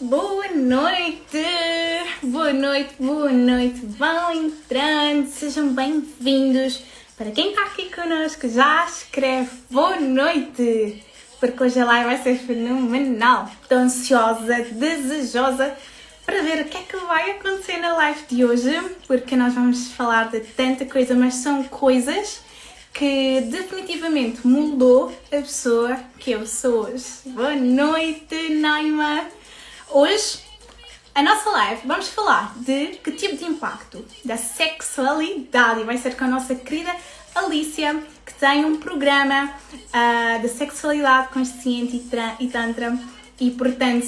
Boa noite! Boa noite, boa noite! Vão entrando, sejam bem-vindos. Para quem está aqui connosco, já escreve boa noite, porque hoje a live vai ser fenomenal. Estou ansiosa, desejosa para ver o que é que vai acontecer na live de hoje, porque nós vamos falar de tanta coisa, mas são coisas que definitivamente mudou a pessoa que eu sou hoje. Boa noite, Naima! Hoje, a nossa live, vamos falar de que tipo de impacto da sexualidade. E vai ser com a nossa querida Alicia, que tem um programa de sexualidade consciente e tantra. E, portanto,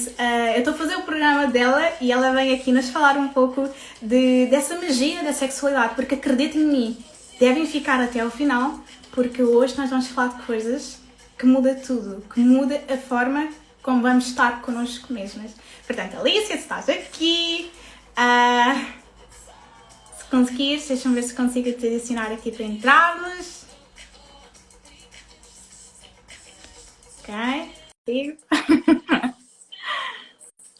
eu estou a fazer o programa dela e ela vem aqui nos falar um pouco dessa magia da sexualidade. Porque acreditem em mim, devem ficar até ao final, porque hoje nós vamos falar de coisas que muda tudo, que muda a forma como vamos estar connosco mesmas. Portanto, Alicia, se estás aqui, se conseguires, deixa-me ver se consigo te adicionar aqui para entrarmos. Ok.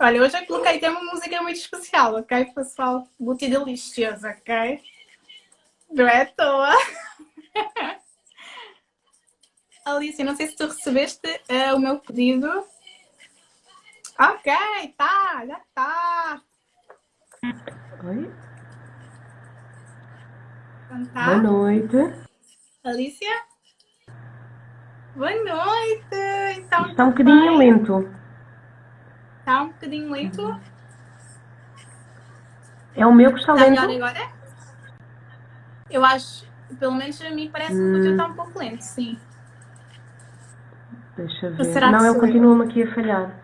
Olha, hoje eu coloquei até uma música muito especial, ok, pessoal? Muito deliciosa, ok? Não é à toa. Alicia, não sei se tu recebeste o meu pedido. Ok, tá, já tá. Oi? Então tá. Boa noite. Alicia? Boa noite! Então, Está um bocadinho lento. Está um bocadinho lento? É o meu que está Está lento? melhor agora? Eu acho, pelo menos a mim parece que o teu está um pouco lento, sim. Deixa Ou ver. será que Não, ele sou eu? continua-me aqui a falhar.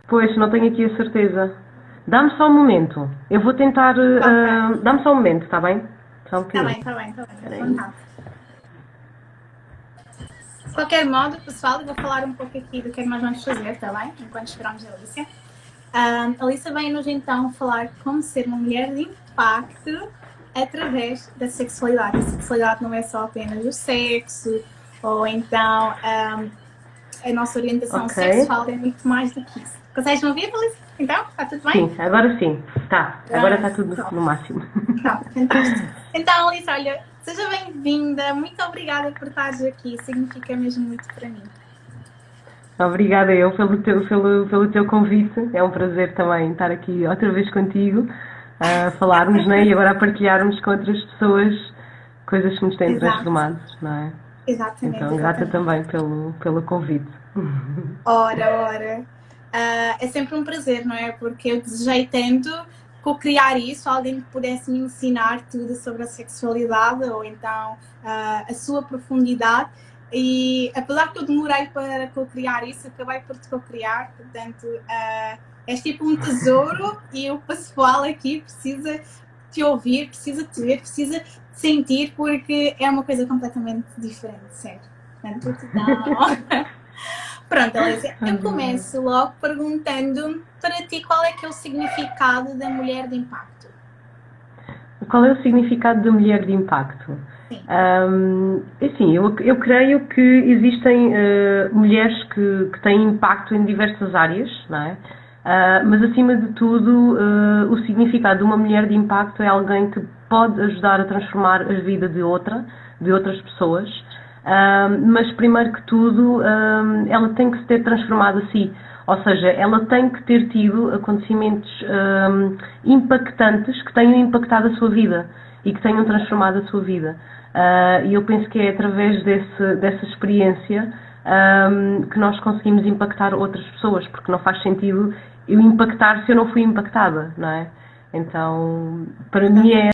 Pois, não tenho aqui a certeza. Dá-me só um momento. Eu vou tentar... Ok. Dá-me só um momento, está bem? Só um Está bocadinho. bem, está bem, está bem. Espera aí. Então tá. De qualquer modo, pessoal, eu vou falar um pouco aqui do que é que nós vamos fazer, está bem? Enquanto esperamos a Alicia. A Alicia vem-nos então falar como ser uma mulher de impacto através da sexualidade. A sexualidade não é só apenas o sexo, ou então a nossa orientação Ok. sexual é muito mais do que isso. Consegues me ouvir, Alicia? Então, está tudo bem? Sim, agora sim. Tá. Agora está tudo Pronto. no máximo. Pronto, fantástico. Então, Alicia, olha, seja bem-vinda. Muito obrigada por estares aqui. Significa mesmo muito para mim. Obrigada eu pelo teu convite. É um prazer também estar aqui outra vez contigo, a falarmos, né? E agora a partilharmos com outras pessoas coisas que nos têm transformado, não é? Exatamente. Então, grata também pelo convite. Ora. É sempre um prazer, não é? Porque eu desejei tanto co-criar isso, alguém que pudesse me ensinar tudo sobre a sexualidade ou então a sua profundidade. E apesar que eu demorei para co-criar isso, acabei por te co-criar. Portanto, és tipo um tesouro e o pessoal aqui precisa te ouvir, precisa te ver, precisa te sentir, porque é uma coisa completamente diferente, sério. Portanto, Pronto, Alicia, eu começo logo perguntando para ti qual é que é o significado da mulher de impacto. Qual é o significado da mulher de impacto? Sim. Assim, eu creio que existem mulheres que têm impacto em diversas áreas, não é? Mas acima de tudo, o significado de uma mulher de impacto é alguém que pode ajudar a transformar a vida de outras pessoas. Mas primeiro que tudo, ela tem que se ter transformado a si. Ou seja, ela tem que ter tido acontecimentos impactantes que tenham impactado a sua vida e que tenham transformado a sua vida. E eu penso que é através dessa experiência que nós conseguimos impactar outras pessoas, porque não faz sentido eu impactar se eu não fui impactada, não é? Então, para mim é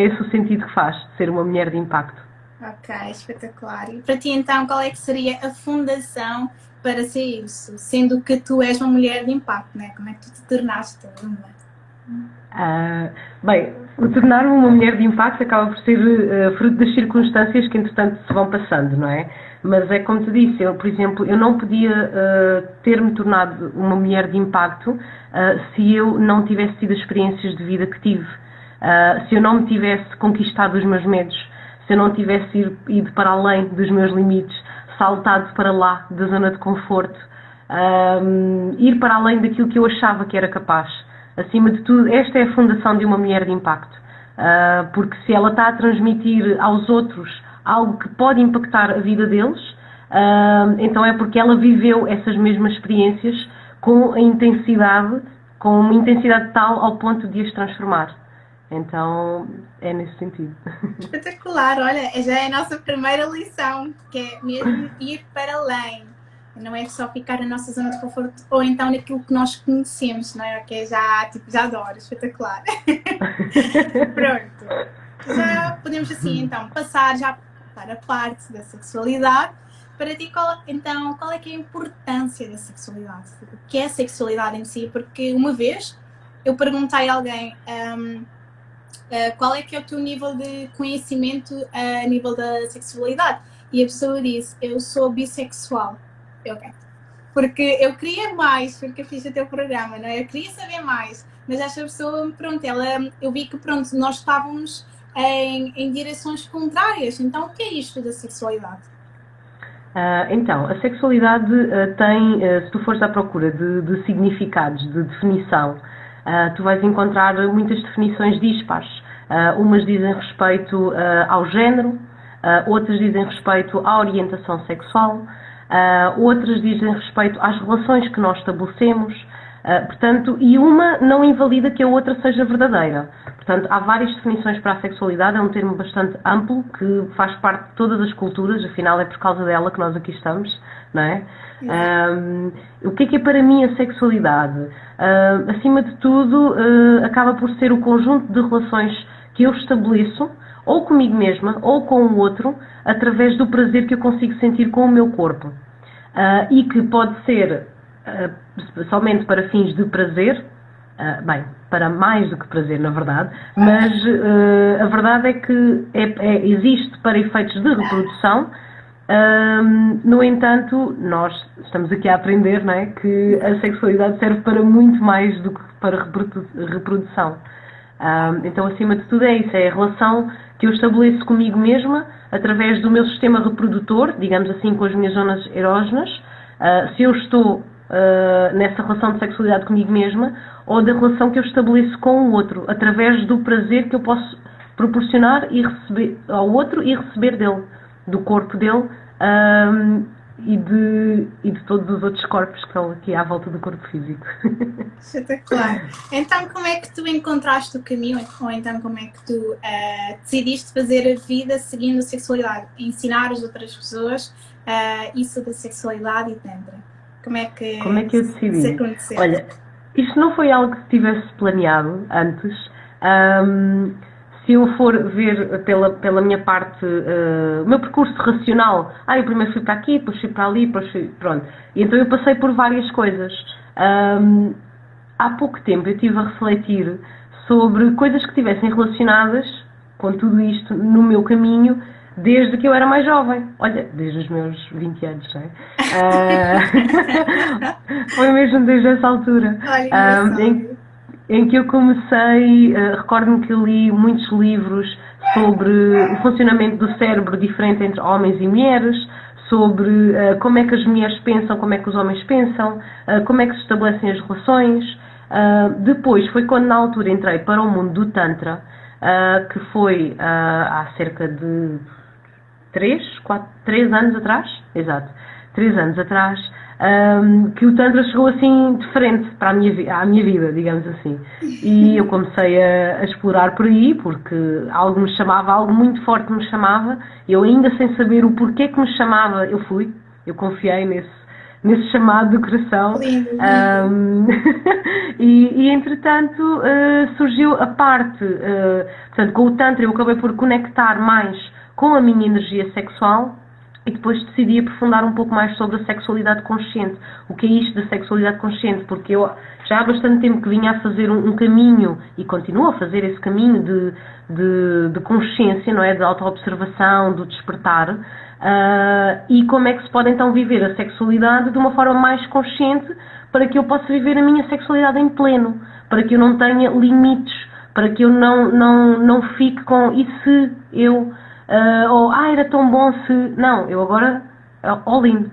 esse o sentido que faz, ser uma mulher de impacto. Ok, espetacular. E para ti então, qual é que seria a fundação para ser isso? Sendo que tu és uma mulher de impacto, né? Como é que tu te tornaste uma? Bem, o tornar-me uma mulher de impacto acaba por ser fruto das circunstâncias que entretanto se vão passando, não é? Mas é como te disse, por exemplo, eu não podia ter-me tornado uma mulher de impacto se eu não tivesse tido as experiências de vida que tive, se eu não me tivesse conquistado os meus medos, se eu não tivesse ido para além dos meus limites, saltado para lá da zona de conforto, ir para além daquilo que eu achava que era capaz. Acima de tudo, esta é a fundação de uma mulher de impacto. Porque se ela está a transmitir aos outros algo que pode impactar a vida deles, então é porque ela viveu essas mesmas experiências com uma intensidade tal ao ponto de as transformar. Então, é nesse sentido. Espetacular, olha, já é a nossa primeira lição, que é mesmo ir para além. Não é só ficar na nossa zona de conforto ou então naquilo que nós conhecemos, não é? Que é já adoro, espetacular. Pronto. Já podemos assim então passar já para a parte da sexualidade. Para ti, qual é que é a importância da sexualidade? O que é a sexualidade em si? Porque uma vez eu perguntei a alguém qual é que é o teu nível de conhecimento a nível da sexualidade? E a pessoa disse, eu sou bissexual. Okay. Porque eu queria mais, porque eu fiz o teu programa, não é? Eu queria saber mais, mas esta pessoa, pronto, eu vi que, pronto, nós estávamos em direções contrárias. Então, o que é isto da sexualidade? Então, a sexualidade tem, se tu fores à procura de significados, de definição, tu vais encontrar muitas definições dispares. Umas dizem respeito ao género, outras dizem respeito à orientação sexual, outras dizem respeito às relações que nós estabelecemos, portanto, e uma não invalida que a outra seja verdadeira. Portanto, há várias definições para a sexualidade, é um termo bastante amplo, que faz parte de todas as culturas, afinal é por causa dela que nós aqui estamos, não é? O que é para mim a sexualidade? Acima de tudo, acaba por ser o conjunto de relações que eu estabeleço, ou comigo mesma, ou com o outro, através do prazer que eu consigo sentir com o meu corpo. E que pode ser somente para fins de prazer, para mais do que prazer, na verdade, mas a verdade é que existe para efeitos de reprodução. No entanto, nós estamos aqui a aprender, não é, que a sexualidade serve para muito mais do que para reprodução. Então, acima de tudo é isso, é a relação que eu estabeleço comigo mesma através do meu sistema reprodutor, digamos assim, com as minhas zonas erógenas, se eu estou nessa relação de sexualidade comigo mesma, ou da relação que eu estabeleço com o outro, através do prazer que eu posso proporcionar e receber ao outro e receber dele, do corpo dele e de todos os outros corpos que estão aqui à volta do corpo físico. Espetacular. Então, como é que tu encontraste o caminho, ou então como é que tu decidiste fazer a vida seguindo a sexualidade? Ensinar as outras pessoas isso da sexualidade e tantra? Como é que eu decidi? isso aconteceu? Olha, isto não foi algo que tivesse planeado antes. Se eu for ver pela minha parte, o meu percurso racional, eu primeiro fui para aqui, depois fui para ali, depois fui, pronto. E então eu passei por várias coisas. Há pouco tempo eu estive a refletir sobre coisas que estivessem relacionadas com tudo isto no meu caminho, desde que eu era mais jovem. Olha, desde os meus 20 anos, não é? Foi mesmo desde essa altura. Em que eu comecei, recordo-me que eu li muitos livros sobre o funcionamento do cérebro diferente entre homens e mulheres, sobre como é que as mulheres pensam, como é que os homens pensam, como é que se estabelecem as relações. Depois foi quando na altura entrei para o mundo do Tantra, que foi há cerca de 3 anos atrás, exato, 3 anos atrás, que o Tantra chegou assim de frente para à minha vida, digamos assim. E eu comecei a explorar por aí, porque algo me chamava, algo muito forte me chamava, eu ainda sem saber o porquê que me chamava, eu confiei nesse chamado do coração. E entretanto surgiu a parte, portanto, com o Tantra eu acabei por conectar mais com a minha energia sexual e depois decidi aprofundar um pouco mais sobre a sexualidade consciente. O que é isto da sexualidade consciente? Porque eu já há bastante tempo que vinha a fazer um caminho, e continuo a fazer esse caminho de consciência, não é? De autoobservação, do despertar, e como é que se pode então viver a sexualidade de uma forma mais consciente para que eu possa viver a minha sexualidade em pleno, para que eu não tenha limites, para que eu não fique com e se eu... era tão bom se... Não, eu agora... all in.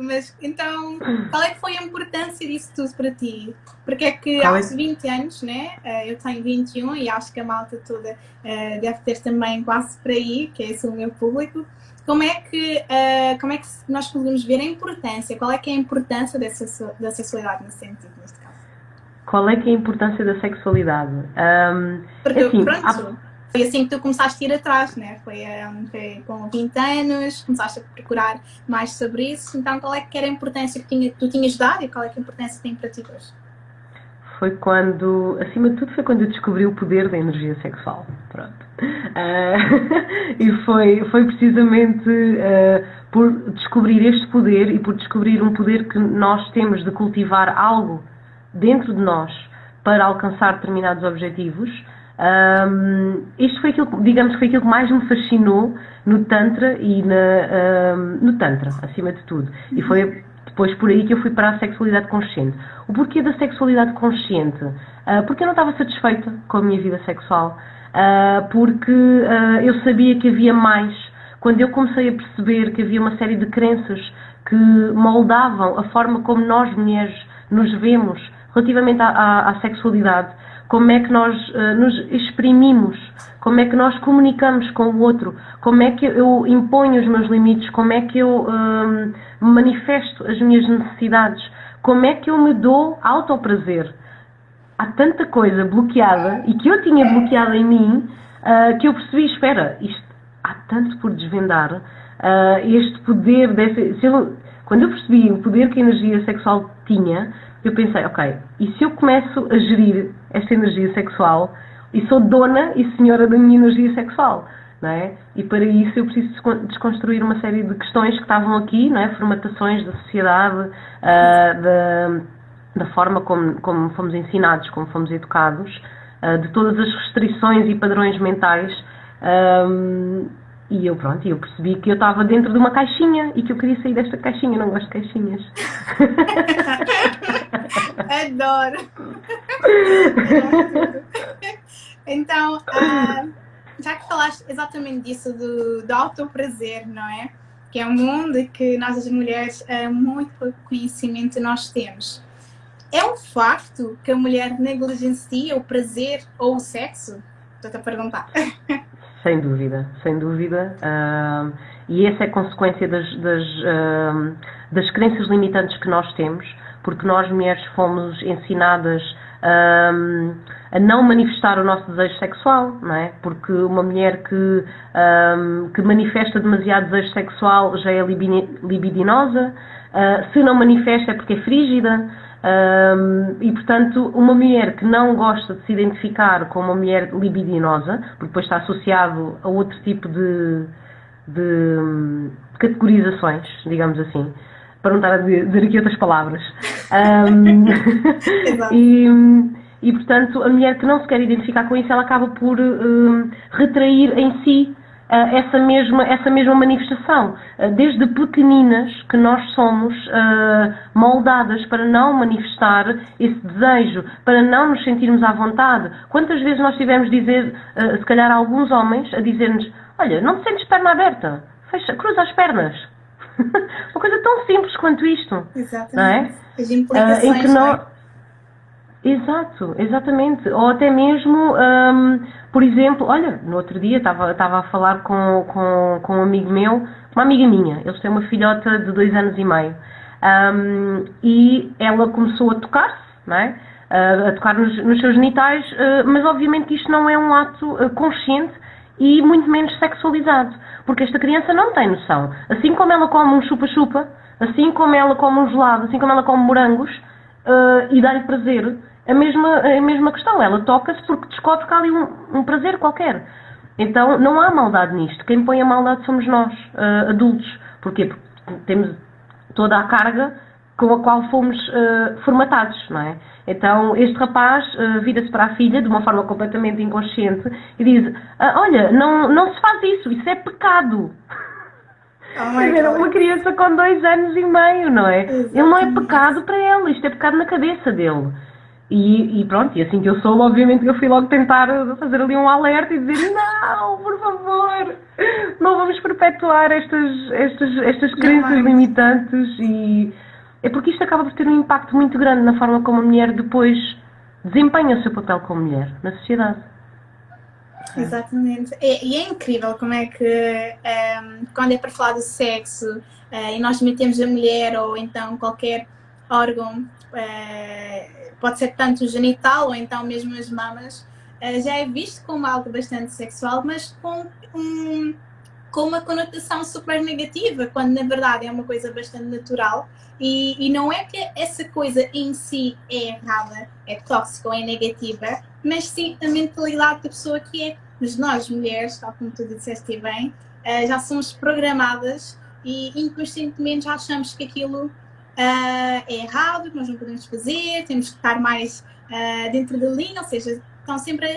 mas então, qual é que foi a importância disso tudo para ti? Porque é que Qual é? aos 20 anos, né? Eu tenho 21 e acho que a malta toda deve ter também quase por aí, que é esse o meu público. Como é que nós podemos ver a importância? Qual é que é a importância da sexualidade nesse sentido, neste caso? Qual é que é a importância da sexualidade? Porque, assim, pronto, foi assim que tu começaste a ir atrás, né? Foi com 20 anos, começaste a procurar mais sobre isso. Então, qual é que era a importância que tu tinhas dado e qual é que a importância que tem para ti hoje? Foi quando, acima de tudo, foi quando eu descobri o poder da energia sexual. Pronto. E foi precisamente por descobrir este poder e por descobrir um poder que nós temos de cultivar algo dentro de nós para alcançar determinados objetivos. Isto foi aquilo, digamos que foi aquilo que mais me fascinou no Tantra e no Tantra, acima de tudo. E foi depois por aí que eu fui para a sexualidade consciente. O porquê da sexualidade consciente? Porque eu não estava satisfeita com a minha vida sexual. Porque eu sabia que havia mais. Quando eu comecei a perceber que havia uma série de crenças que moldavam a forma como nós mulheres nos vemos relativamente à sexualidade, como é que nós nos exprimimos, como é que nós comunicamos com o outro, como é que eu imponho os meus limites, como é que eu manifesto as minhas necessidades, como é que eu me dou autoprazer. Há tanta coisa bloqueada e que eu tinha bloqueada em mim que eu percebi, espera, isto há tanto por desvendar, este poder, quando eu percebi o poder que a energia sexual tinha, eu pensei, ok, e se eu começo a gerir esta energia sexual e sou dona e senhora da minha energia sexual, não é? E para isso eu preciso desconstruir uma série de questões que estavam aqui, não é? Formatações da sociedade, da forma como fomos ensinados, como fomos educados, de todas as restrições e padrões mentais. E eu percebi que eu estava dentro de uma caixinha e que eu queria sair desta caixinha. Eu não gosto de caixinhas. Adoro! Então, já que falaste exatamente disso do autoprazer, não é? Que é um mundo que nós as mulheres, muito pouco conhecimento nós temos. É um facto que a mulher negligencia o prazer ou o sexo? Estou-te a perguntar. Sem dúvida, sem dúvida. E essa é consequência das crenças limitantes que nós temos, porque nós mulheres fomos ensinadas a não manifestar o nosso desejo sexual, não é? Porque uma mulher que manifesta demasiado desejo sexual já é libidinosa, se não manifesta é porque é frígida. E portanto uma mulher que não gosta de se identificar como uma mulher libidinosa, porque depois está associado a outro tipo de categorizações, digamos assim, para não estar a dizer aqui outras palavras. E portanto a mulher que não se quer identificar com isso, ela acaba por retrair em si essa mesma manifestação. Desde pequeninas que nós somos moldadas para não manifestar esse desejo, para não nos sentirmos à vontade. Quantas vezes nós tivemos dizer, se calhar alguns homens, a dizer-nos, olha, não te sentes perna aberta, cruza as pernas. Uma coisa tão simples quanto isto. Exatamente. Não é? As implicações, em que não... não é? Exato, exatamente. Ou até mesmo, por exemplo, olha, no outro dia estava a falar com um amigo meu, uma amiga minha, eles têm uma filhota de 2 anos e meio, e ela começou a tocar-se, não é? A tocar nos seus genitais, mas obviamente que isto não é um ato consciente e muito menos sexualizado, porque esta criança não tem noção. Assim como ela come um chupa-chupa, assim como ela come um gelado, assim como ela come morangos, e dá-lhe prazer, a mesma questão, ela toca-se porque descobre que há ali um prazer qualquer. Então não há maldade nisto, quem põe a maldade somos nós, adultos. Porquê? Porque temos toda a carga com a qual fomos formatados, não é? Então este rapaz vira-se para a filha de uma forma completamente inconsciente e diz, olha, não se faz isso é pecado. Uma criança com 2 anos e meio, não é? Exatamente. Ele não é pecado para ele, isto é pecado na cabeça dele. E pronto, e assim que eu soube, obviamente que eu fui logo tentar fazer ali um alerta e dizer, não, por favor, favor, não vamos perpetuar estas crenças limitantes e é porque isto acaba por ter um impacto muito grande na forma como a mulher depois desempenha o seu papel como mulher na sociedade. Exatamente. E é incrível como é que quando é para falar do sexo e nós metemos a mulher ou então qualquer órgão, pode ser tanto o genital ou então mesmo as mamas, já é visto como algo bastante sexual, mas com uma conotação super negativa, quando na verdade é uma coisa bastante natural e não é que essa coisa em si é errada, é tóxica ou é negativa, mas sim a mentalidade da pessoa que é. Mas nós, mulheres, tal como tu disseste bem, já somos programadas e inconscientemente já achamos que aquilo é errado, que nós não podemos fazer, temos que estar mais dentro da linha, ou seja, estão sempre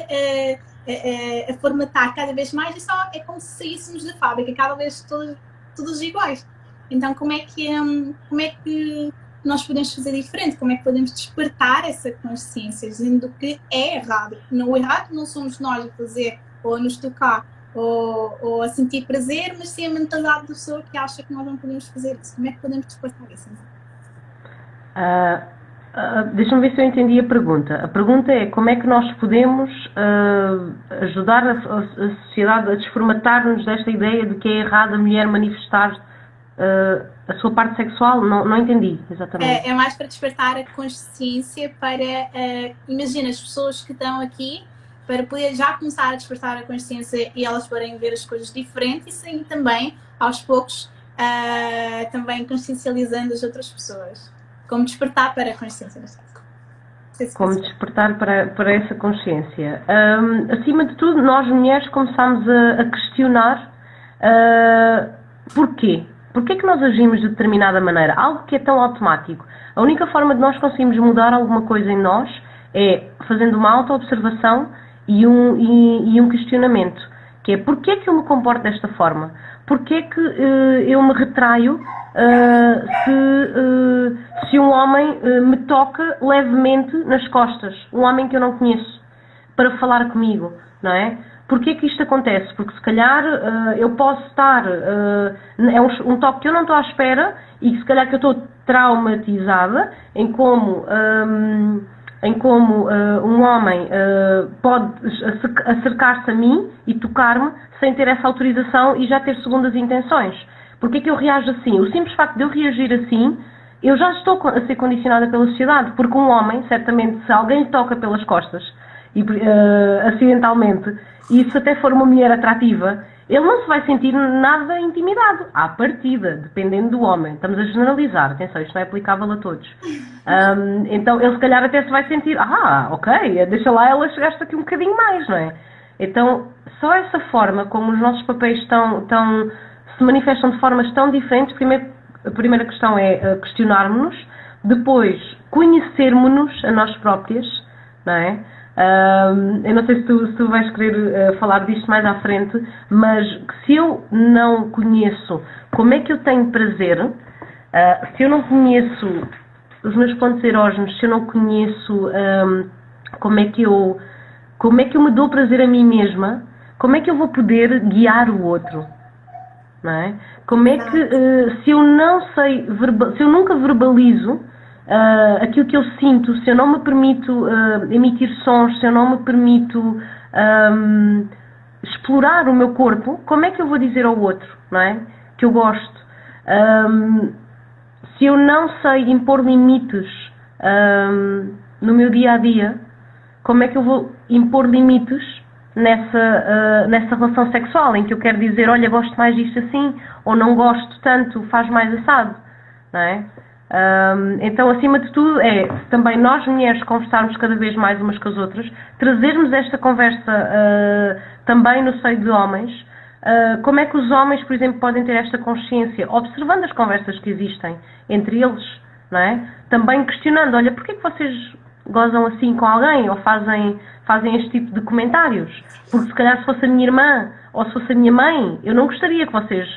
a formatar cada vez mais e só é como se saíssemos da fábrica, cada vez todos iguais. Então como é que nós podemos fazer diferente? Como é que podemos despertar essa consciência, dizendo que é errado? O errado não somos nós a fazer ou a nos tocar ou a sentir prazer, mas sim a mentalidade da pessoa que acha que nós não podemos fazer isso. Como é que podemos despertar isso? Deixa-me ver se eu entendi a pergunta. A pergunta é como é que nós podemos ajudar a sociedade a desformatar-nos desta ideia de que é errado a mulher manifestar a sua parte sexual? Não entendi exatamente. É mais para despertar a consciência para, imagina, as pessoas que estão aqui, para poder já começar a despertar a consciência e elas poderem ver as coisas diferentes e sim também, aos poucos, também consciencializando as outras pessoas. Como despertar para a consciência. Como despertar para essa consciência. Acima de tudo, nós mulheres começamos a questionar porquê. Porquê é que nós agimos de determinada maneira? Algo que é tão automático. A única forma de nós conseguirmos mudar alguma coisa em nós é fazendo uma auto-observação e um questionamento. Que é porquê é que eu me comporto desta forma? Porquê é que eu me retraio se um homem me toca levemente nas costas? Um homem que eu não conheço, para falar comigo, não é? Porquê que isto acontece? Porque se calhar eu posso estar... é um toque que eu não estou à espera e que se calhar que eu estou traumatizada em como um homem pode acercar-se a mim e tocar-me sem ter essa autorização e já ter segundas intenções. Porquê que eu reajo assim? O simples facto de eu reagir assim, eu já estou a ser condicionada pela sociedade, porque um homem, certamente, se alguém lhe toca pelas costas, acidentalmente, e se até for uma mulher atrativa, ele não se vai sentir nada intimidado, à partida, dependendo do homem. Estamos a generalizar, atenção, isto não é aplicável a todos. Então, ele se calhar até se vai sentir, ok, deixa lá ela chegar-se aqui um bocadinho mais, não é? Então, só essa forma como os nossos papéis se manifestam de formas tão diferentes, a primeira questão é questionarmos-nos, depois conhecermos-nos a nós próprias, não é? Eu não sei se tu vais querer falar disto mais à frente, mas se eu não conheço como é que eu tenho prazer, se eu não conheço os meus pontos erógenos, se eu não conheço como é que eu me dou prazer a mim mesma, como é que eu vou poder guiar o outro? Não é? Como é que, se eu nunca verbalizo aquilo que eu sinto, se eu não me permito emitir sons, se eu não me permito explorar o meu corpo, como é que eu vou dizer ao outro, não é? Que eu gosto? Se eu não sei impor limites no meu dia-a-dia, como é que eu vou impor limites nessa relação sexual, em que eu quero dizer, olha, gosto mais disto assim, ou não gosto tanto, faz mais assado, não é? Então, acima de tudo, é também nós mulheres conversarmos cada vez mais umas com as outras, trazermos esta conversa também no seio de homens. Como é que os homens, por exemplo, podem ter esta consciência, observando as conversas que existem entre eles, não é? Também questionando, olha, porquê que vocês gozam assim com alguém, ou fazem este tipo de comentários? Porque se calhar se fosse a minha irmã, ou se fosse a minha mãe, eu não gostaria que vocês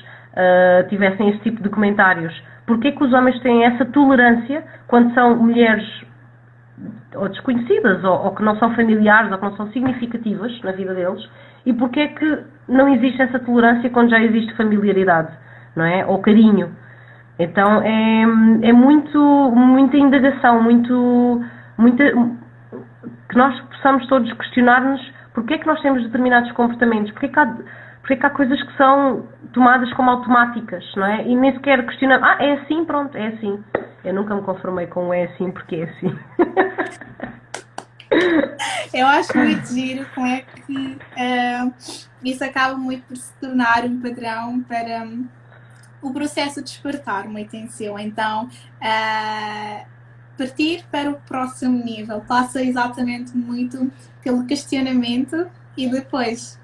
tivessem esse tipo de comentários. Porquê que os homens têm essa tolerância quando são mulheres ou desconhecidas, ou que não são familiares, ou que não são significativas na vida deles, e porquê que não existe essa tolerância quando já existe familiaridade, não é? Ou carinho. Então é muita indagação, muita, que nós possamos todos questionar-nos porque é que nós temos determinados comportamentos, porque é que há coisas que são tomadas como automáticas, não é? E nem sequer questionar, é assim, pronto, é assim. Eu nunca me conformei com o é assim porque é assim. Eu acho muito giro como é que isso acaba muito por se tornar um padrão para o processo de despertar uma intenção. Então, partir para o próximo nível passa exatamente muito pelo questionamento e depois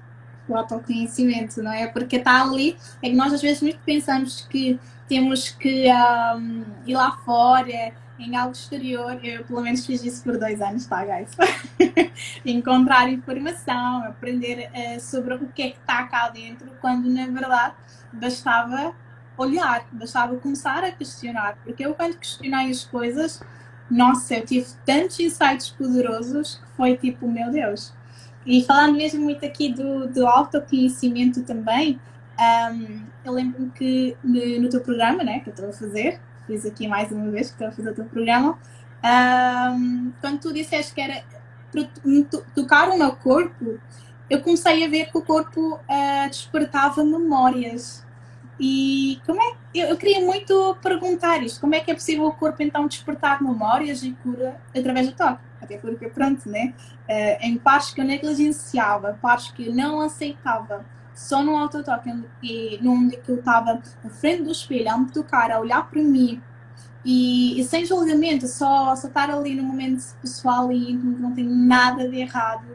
o autoconhecimento, não é? Porque está ali, é que nós às vezes muito pensamos que temos que ir lá fora, em algo exterior. Eu pelo menos fiz isso por 2 anos, tá, guys? Encontrar informação, aprender sobre o que é que está cá dentro, quando na verdade bastava olhar, bastava começar a questionar. Porque eu quando questionei as coisas, nossa, eu tive tantos insights poderosos que foi tipo, meu Deus. E falando mesmo muito aqui do autoconhecimento também, eu lembro-me que no teu programa, né, que eu estou a fazer, fiz aqui mais uma vez que estou a fazer o teu programa, quando tu disseste que era para tocar o meu corpo, eu comecei a ver que o corpo despertava memórias. E como é, eu queria muito perguntar isto, como é que é possível o corpo então despertar memórias e cura através do toque? Até porque, pronto, né? Em partes que eu negligenciava, partes que eu não aceitava, só no autotoque, e onde eu estava na frente do espelho, a me tocar, a olhar para mim, e sem julgamento, só estar ali no momento pessoal e íntimo, que não tem nada de errado,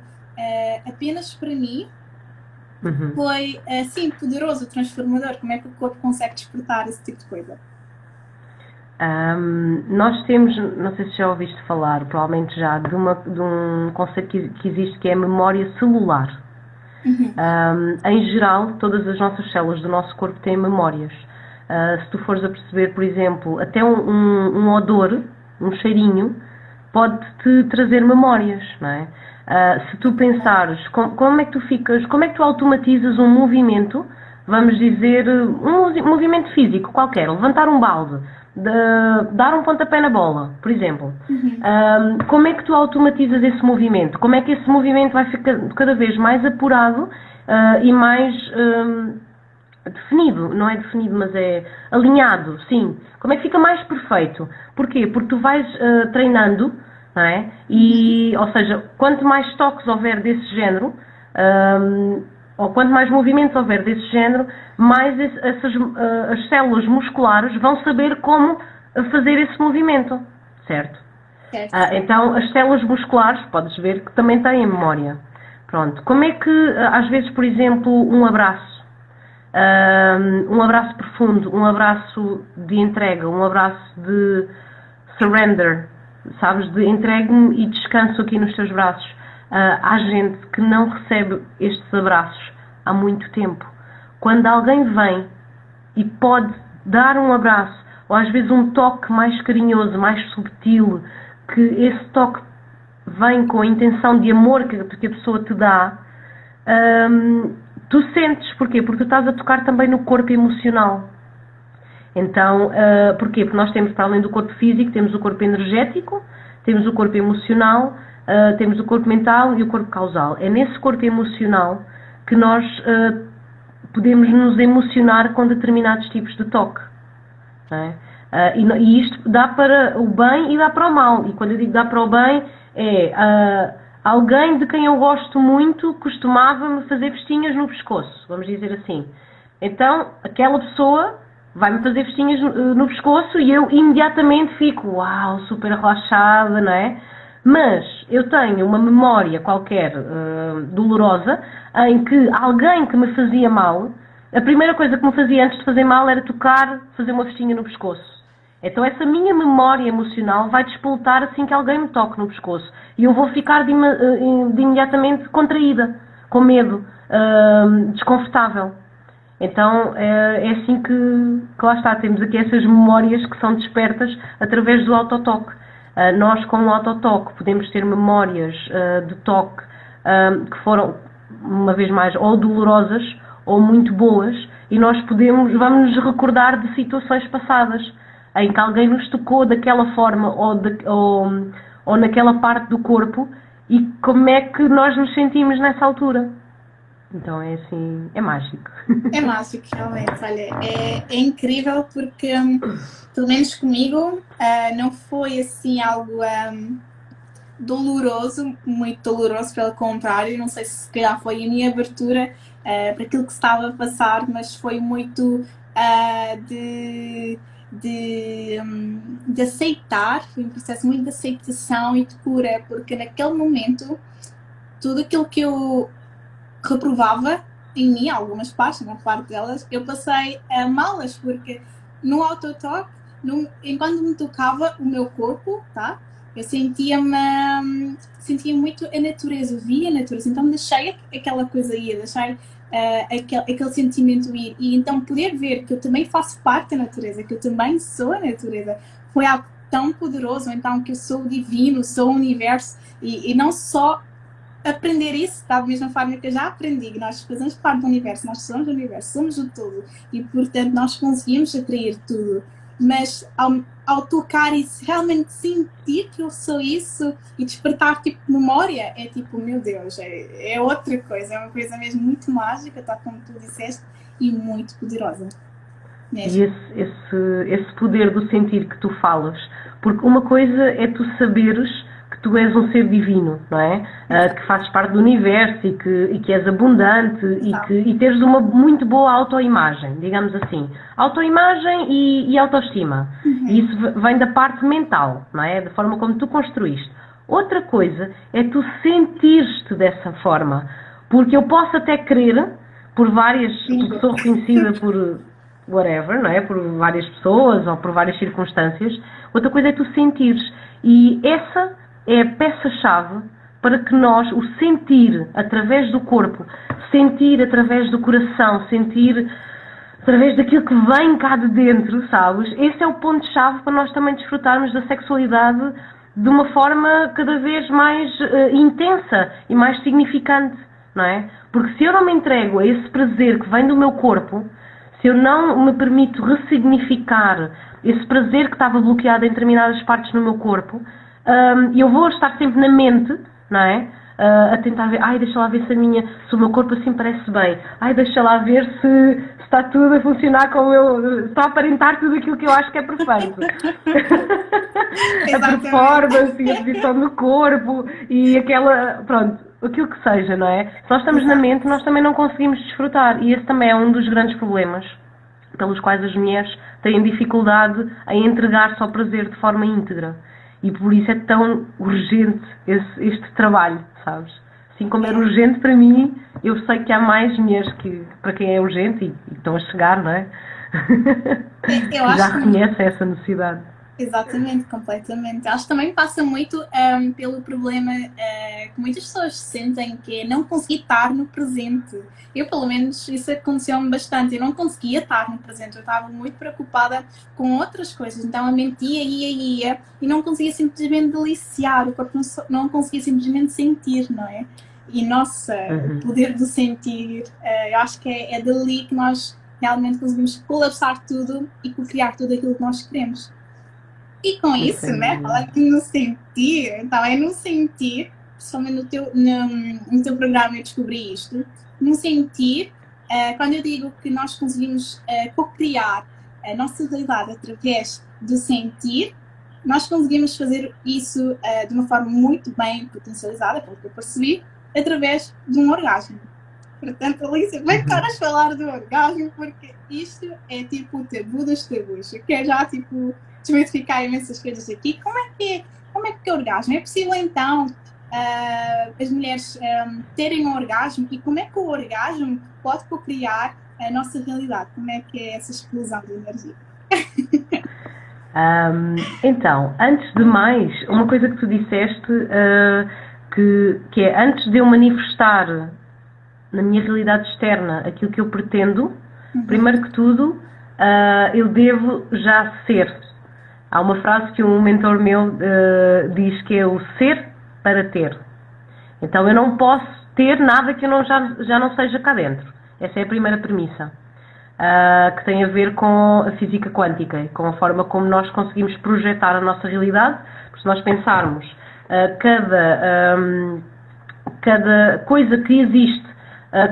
apenas para mim, foi, assim, poderoso, transformador. Como é que o corpo consegue despertar esse tipo de coisa? Nós temos, não sei se já ouviste falar, provavelmente já, de um conceito que existe, que é a memória celular. Em geral, todas as nossas células do nosso corpo têm memórias. Se tu fores a perceber, por exemplo, até um odor, um cheirinho, pode-te trazer memórias, não é? Se tu pensares, como é que tu ficas, como é que tu automatizas um movimento, vamos dizer, um movimento físico qualquer, levantar um balde, dar um pontapé na bola, por exemplo. Como é que tu automatizas esse movimento? Como é que esse movimento vai ficar cada vez mais apurado e mais definido? Não é definido, mas é alinhado, sim. Como é que fica mais perfeito? Porquê? Porque tu vais treinando, não é? E, ou seja, quanto mais toques houver desse género, ou quanto mais movimentos houver desse género, mais as células musculares vão saber como fazer esse movimento, certo? Então, as células musculares, podes ver que também têm memória. Pronto. Como é que, às vezes, por exemplo, um abraço profundo, um abraço de entrega, um abraço de surrender, sabes, de entregue-me e descanso aqui nos teus braços. Há gente que não recebe estes abraços há muito tempo. Quando alguém vem e pode dar um abraço, ou às vezes um toque mais carinhoso, mais subtil, que esse toque vem com a intenção de amor que a pessoa te dá, tu sentes. Porquê? Porque tu estás a tocar também no corpo emocional. Então, porquê? Porque nós temos, para além do corpo físico, temos o corpo energético, temos o corpo emocional, temos o corpo mental e o corpo causal. É nesse corpo emocional que nós podemos nos emocionar com determinados tipos de toque. Não é? E isto dá para o bem e dá para o mal. E quando eu digo dá para o bem, alguém de quem eu gosto muito costumava-me fazer festinhas no pescoço, vamos dizer assim. Então, aquela pessoa vai-me fazer festinhas no pescoço e eu imediatamente fico, uau, super relaxada, não é? Mas eu tenho uma memória qualquer dolorosa em que alguém que me fazia mal, a primeira coisa que me fazia antes de fazer mal era tocar, fazer uma festinha no pescoço. Então essa minha memória emocional vai despoltar assim que alguém me toque no pescoço. E eu vou ficar de imediatamente contraída, com medo, desconfortável. Então é assim que lá está, temos aqui essas memórias que são despertas através do autotoque. Nós com o autotoque podemos ter memórias de toque que foram, uma vez mais, ou dolorosas ou muito boas, e nós vamos nos recordar de situações passadas, em que alguém nos tocou daquela forma, ou naquela parte do corpo, e como é que nós nos sentimos nessa altura. Então é assim, é mágico. É mágico, realmente. Olha, é incrível porque, pelo menos comigo, não foi assim algo doloroso, muito doloroso, pelo contrário. Não sei se calhar foi a minha abertura para aquilo que se estava a passar, mas foi muito de aceitar, foi um processo muito de aceitação e de cura, porque naquele momento tudo aquilo que eu reprovava em mim, algumas partes, uma parte delas, eu passei a amá-las, porque no autotoque, enquanto me tocava o meu corpo, tá? Eu sentia muito a natureza, via a natureza, então deixei aquela coisa ir, deixei aquele sentimento ir, e então poder ver que eu também faço parte da natureza, que eu também sou a natureza, foi algo tão poderoso, então que eu sou o divino, sou o universo, e não só aprender isso da mesma forma que eu já aprendi, que nós fazemos parte do universo, nós somos o universo, somos o todo, e portanto nós conseguimos atrair tudo, mas ao tocar isso, realmente sentir que eu sou isso e despertar tipo memória, é tipo, meu Deus, é outra coisa, é uma coisa mesmo muito mágica, tal como tu disseste, e muito poderosa mesmo. E esse poder do sentir que tu falas, porque uma coisa é tu saberes que tu és um ser divino, não é? Que fazes parte do universo e que és abundante e teres uma muito boa autoimagem, digamos assim. Autoimagem e autoestima. E isso vem da parte mental, não é? Da forma como tu construíste. Outra coisa é tu sentir-te dessa forma. Porque eu posso até querer, porque sou reconhecida por whatever, não é? Por várias pessoas ou por várias circunstâncias. Outra coisa é tu sentires. E essa é a peça-chave para que nós, o sentir através do corpo, sentir através do coração, sentir através daquilo que vem cá de dentro, sabes? Esse é o ponto-chave para nós também desfrutarmos da sexualidade de uma forma cada vez mais intensa e mais significante, não é? Porque se eu não me entrego a esse prazer que vem do meu corpo, se eu não me permito ressignificar esse prazer que estava bloqueado em determinadas partes no meu corpo, eu vou estar sempre na mente, não é? A tentar ver, deixa lá ver se o meu corpo assim parece bem, deixa lá ver se está tudo a funcionar como está a aparentar tudo aquilo que eu acho que é perfeito. A performance e a posição do corpo e aquilo que seja, não é? Se nós estamos na mente, nós também não conseguimos desfrutar, e esse também é um dos grandes problemas pelos quais as mulheres têm dificuldade em entregar-se ao prazer de forma íntegra. E por isso é tão urgente este trabalho, sabes? Assim como era urgente para mim, eu sei que há mais mulheres para quem é urgente e estão a chegar, não é? Eu acho já reconhecem essa necessidade. Exatamente, completamente. Acho que também passa muito pelo problema que muitas pessoas sentem, que é não conseguir estar no presente. Eu, pelo menos, isso aconteceu-me bastante. Eu não conseguia estar no presente. Eu estava muito preocupada com outras coisas. Então, a mente ia e não conseguia simplesmente deliciar. O corpo não conseguia simplesmente sentir, não é? E, nossa, o poder do sentir, eu acho que é dali que nós realmente conseguimos colapsar tudo e criar tudo aquilo que nós queremos. E com isso, né, falar que no sentir, então é no sentir, principalmente no teu programa eu descobri isto, no sentir, quando eu digo que nós conseguimos co-criar a nossa realidade através do sentir, nós conseguimos fazer isso de uma forma muito bem potencializada, pelo que eu percebi, através de um orgasmo. Portanto, Alicia, vem para nós falar do orgasmo, porque isto é tipo o tabu dos tabus, que é já tipo desmitificar imensas coisas aqui. Como é que é o orgasmo? É possível então as mulheres terem um orgasmo, e como é que o orgasmo pode co-criar a nossa realidade? Como é que é essa explosão de energia? Então, antes de mais, uma coisa que tu disseste, que é antes de eu manifestar na minha realidade externa aquilo que eu pretendo, primeiro que tudo, eu devo já ser. Há uma frase que um mentor meu diz, que é o ser para ter. Então eu não posso ter nada que eu já não seja cá dentro. Essa é a primeira premissa, que tem a ver com a física quântica, com a forma como nós conseguimos projetar a nossa realidade, porque se nós pensarmos cada coisa que existe,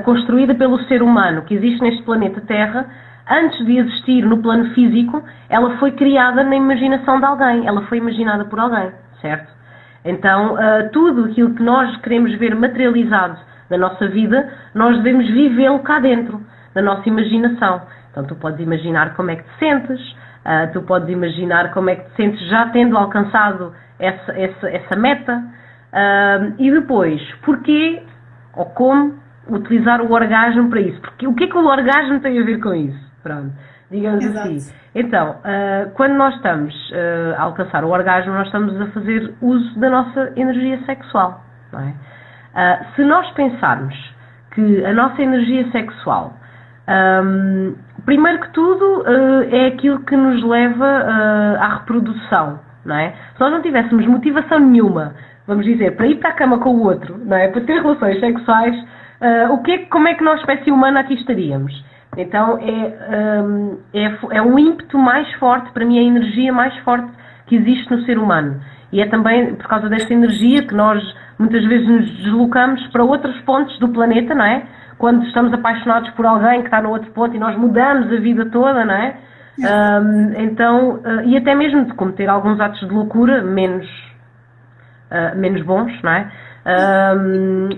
construída pelo ser humano, que existe neste planeta Terra, antes de existir no plano físico, ela foi criada na imaginação de alguém, ela foi imaginada por alguém, certo? Então, tudo aquilo que nós queremos ver materializado na nossa vida, nós devemos vivê-lo cá dentro, na nossa imaginação. Então, tu podes imaginar como é que te sentes, tu podes imaginar como é que te sentes já tendo alcançado essa meta, e depois, porquê ou como utilizar o orgasmo para isso? Porque o que é que o orgasmo tem a ver com isso? Pronto, digamos assim. Então, quando nós estamos a alcançar o orgasmo, nós estamos a fazer uso da nossa energia sexual, não é? Se nós pensarmos que a nossa energia sexual, primeiro que tudo, é aquilo que nos leva à reprodução, não é? Se nós não tivéssemos motivação nenhuma, vamos dizer, para ir para a cama com o outro, não é? Para ter relações sexuais, como é que nós, espécie humana, aqui estaríamos? Então é um ímpeto mais forte, para mim é a energia mais forte que existe no ser humano. E é também por causa desta energia que nós muitas vezes nos deslocamos para outros pontos do planeta, não é? Quando estamos apaixonados por alguém que está no outro ponto e nós mudamos a vida toda, não é? Então, e até mesmo de cometer alguns atos de loucura menos bons, não é?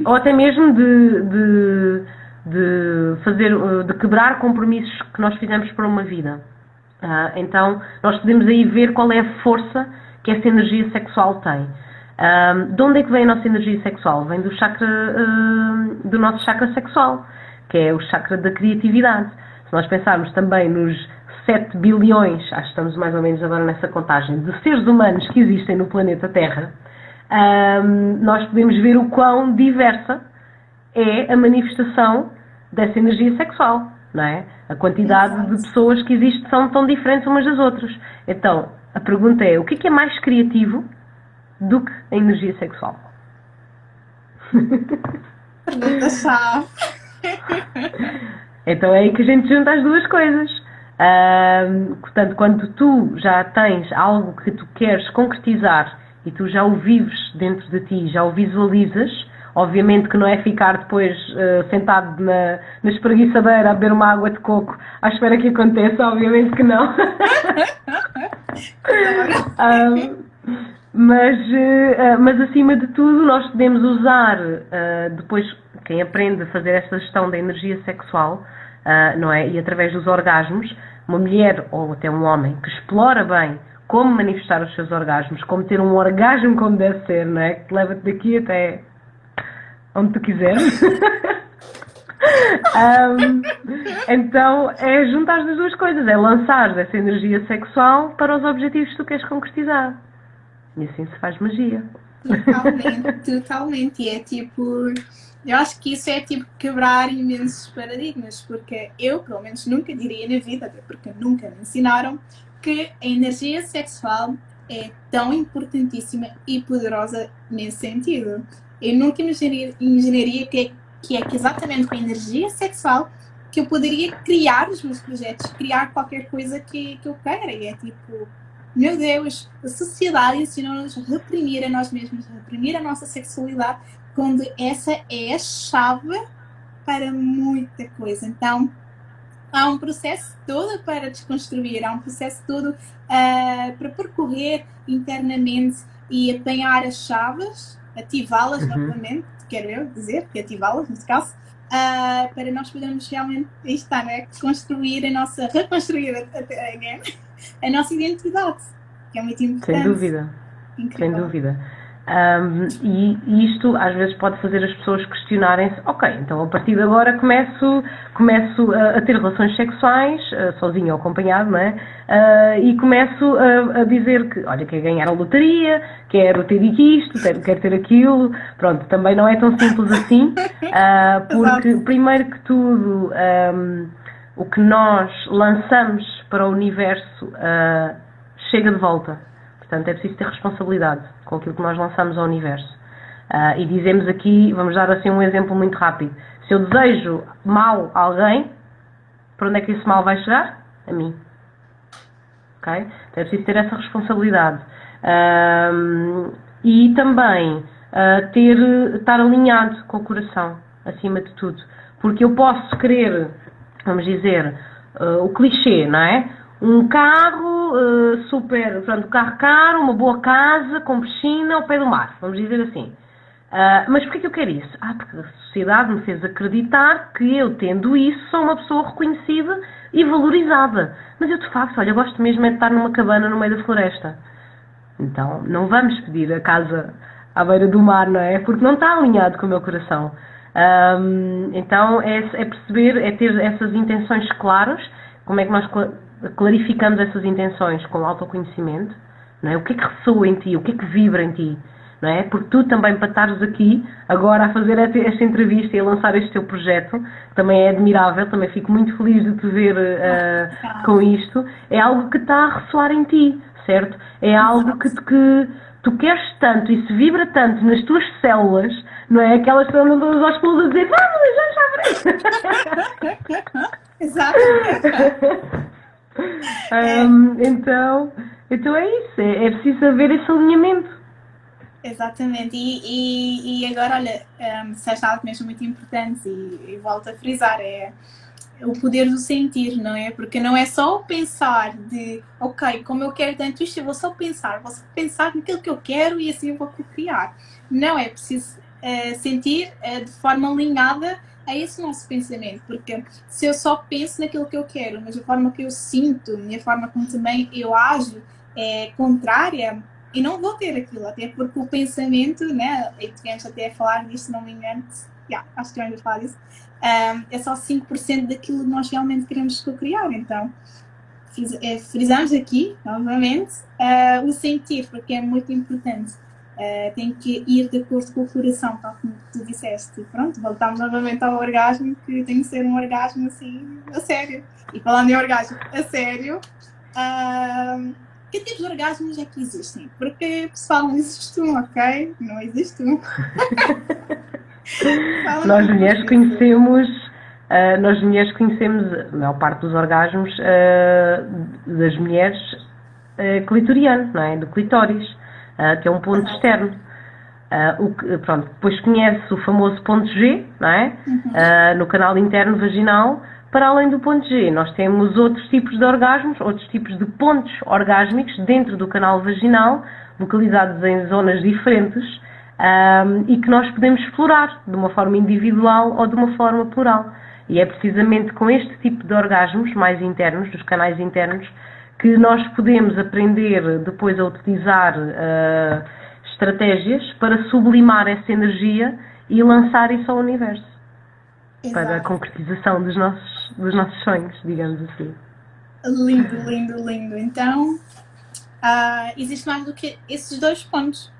Ou até mesmo de quebrar compromissos que nós fizemos para uma vida. Então, nós podemos aí ver qual é a força que essa energia sexual tem. De onde é que vem a nossa energia sexual? Vem do nosso chakra sexual, que é o chakra da criatividade. Se nós pensarmos também nos 7 bilhões, acho que estamos mais ou menos agora nessa contagem, de seres humanos que existem no planeta Terra, nós podemos ver o quão diversa é a manifestação dessa energia sexual, não é? A quantidade de pessoas que existem são tão diferentes umas das outras. Então, a pergunta é, o que é mais criativo do que a energia sexual? Pergunta-chave. Então é aí que a gente junta as duas coisas. Portanto, quando tu já tens algo que tu queres concretizar e tu já o vives dentro de ti, já o visualizas, obviamente que não é ficar depois sentado na espreguiçadeira a beber uma água de coco à espera que aconteça, obviamente que não. Mas acima de tudo nós podemos usar, depois quem aprende a fazer esta gestão da energia sexual, não é? E através dos orgasmos, uma mulher ou até um homem que explora bem como manifestar os seus orgasmos, como ter um orgasmo como deve ser, não é? Que leva-te daqui até onde tu quiseres. Então é juntar as duas coisas, é lançar essa energia sexual para os objetivos que tu queres concretizar. E assim se faz magia. Totalmente. E é tipo, eu acho que isso é tipo quebrar imensos paradigmas, porque eu, pelo menos, nunca diria na vida, até porque nunca me ensinaram, que a energia sexual é tão importantíssima e poderosa nesse sentido. Eu nunca imaginaria que é exatamente com a energia sexual que eu poderia criar os meus projetos, criar qualquer coisa que eu queira. E é tipo, meu Deus, a sociedade ensinou-nos a reprimir a nós mesmos, a reprimir a nossa sexualidade, quando essa é a chave para muita coisa. Então, há um processo todo para desconstruir, há um processo todo para percorrer internamente e apanhar as chaves, ativá-las novamente, quero eu dizer, que ativá-las neste caso, para nós podermos realmente, aí está, não é? Reconstruir a nossa identidade, que é muito importante. Sem dúvida, incrível. Sem dúvida. E isto às vezes pode fazer as pessoas questionarem-se, ok, então a partir de agora começo a ter relações sexuais, sozinho ou acompanhado, não é? E começo a dizer que, olha, quero ganhar a lotaria, quero ter isto, quero ter aquilo. Pronto, também não é tão simples assim, porque primeiro que tudo, o que nós lançamos para o universo chega de volta. Portanto, é preciso ter responsabilidade com aquilo que nós lançamos ao universo. E dizemos aqui, vamos dar assim um exemplo muito rápido. Se eu desejo mal a alguém, para onde é que esse mal vai chegar? A mim. Ok? Então é preciso ter essa responsabilidade. E também estar alinhado com o coração, acima de tudo. Porque eu posso querer, vamos dizer, o clichê, não é? Um carro super, portanto, um carro caro, uma boa casa, com piscina ao pé do mar, vamos dizer assim. Mas porquê que eu quero isso? Porque a sociedade me fez acreditar que eu, tendo isso, sou uma pessoa reconhecida e valorizada. Mas eu, de facto, olha, eu gosto mesmo de estar numa cabana no meio da floresta. Então, não vamos pedir a casa à beira do mar, não é? Porque não está alinhado com o meu coração. Então, é perceber, é ter essas intenções claras. Como é que nós clarificamos essas intenções? Com o autoconhecimento, não é? O que é que ressoa em ti? O que é que vibra em ti? Não é? Porque tu também, para estares aqui agora a fazer esta entrevista e a lançar este teu projeto, também é admirável, também fico muito feliz de te ver com isto. É algo que está a ressoar em ti, certo? É algo que tu queres tanto e se vibra tanto nas tuas células, não é? Aquelas que andam todas aos pulos a dizer vamos, já abri! Exato. Então é isso, é preciso haver esse alinhamento. Exatamente, e agora, olha, disseste algo mesmo muito importante e volto a frisar, é o poder do sentir, não é? Porque não é só o pensar de, ok, como eu quero tanto isto, eu vou só pensar naquilo que eu quero e assim eu vou criar. Não, é preciso sentir de forma alinhada a esse nosso pensamento, porque se eu só penso naquilo que eu quero, mas a forma que eu sinto e a forma como também eu ajo é contrária, e não vou ter aquilo, até porque o pensamento, né, e tivemos até a falar disto, se não me engano, acho que tivemos a falar disso, é só 5% daquilo que nós realmente queremos criar. Então, frisamos aqui, novamente, o sentir, porque é muito importante. Tem que ir de acordo com o coração, tal como tu disseste. E pronto, voltamos novamente ao orgasmo, que tem que ser um orgasmo assim, a sério. E falando em orgasmo a sério, que tipos de orgasmos é que existem? Porque, pessoal, não existe um, ok? Não existe um. Nós mulheres conhecemos a maior parte dos orgasmos das mulheres clitorianos, não é? Do clitóris, que é um ponto externo. Pronto, depois conhece o famoso ponto G, não é? No canal interno vaginal. Para além do ponto G, nós temos outros tipos de orgasmos, outros tipos de pontos orgásmicos dentro do canal vaginal, localizados em zonas diferentes, e que nós podemos explorar de uma forma individual ou de uma forma plural. E é precisamente com este tipo de orgasmos mais internos, dos canais internos, que nós podemos aprender depois a utilizar estratégias para sublimar essa energia e lançar isso ao universo. Exato. Para a concretização dos nossos sonhos, digamos assim. Lindo, lindo, lindo. Então, existe mais do que esses 2 pontos.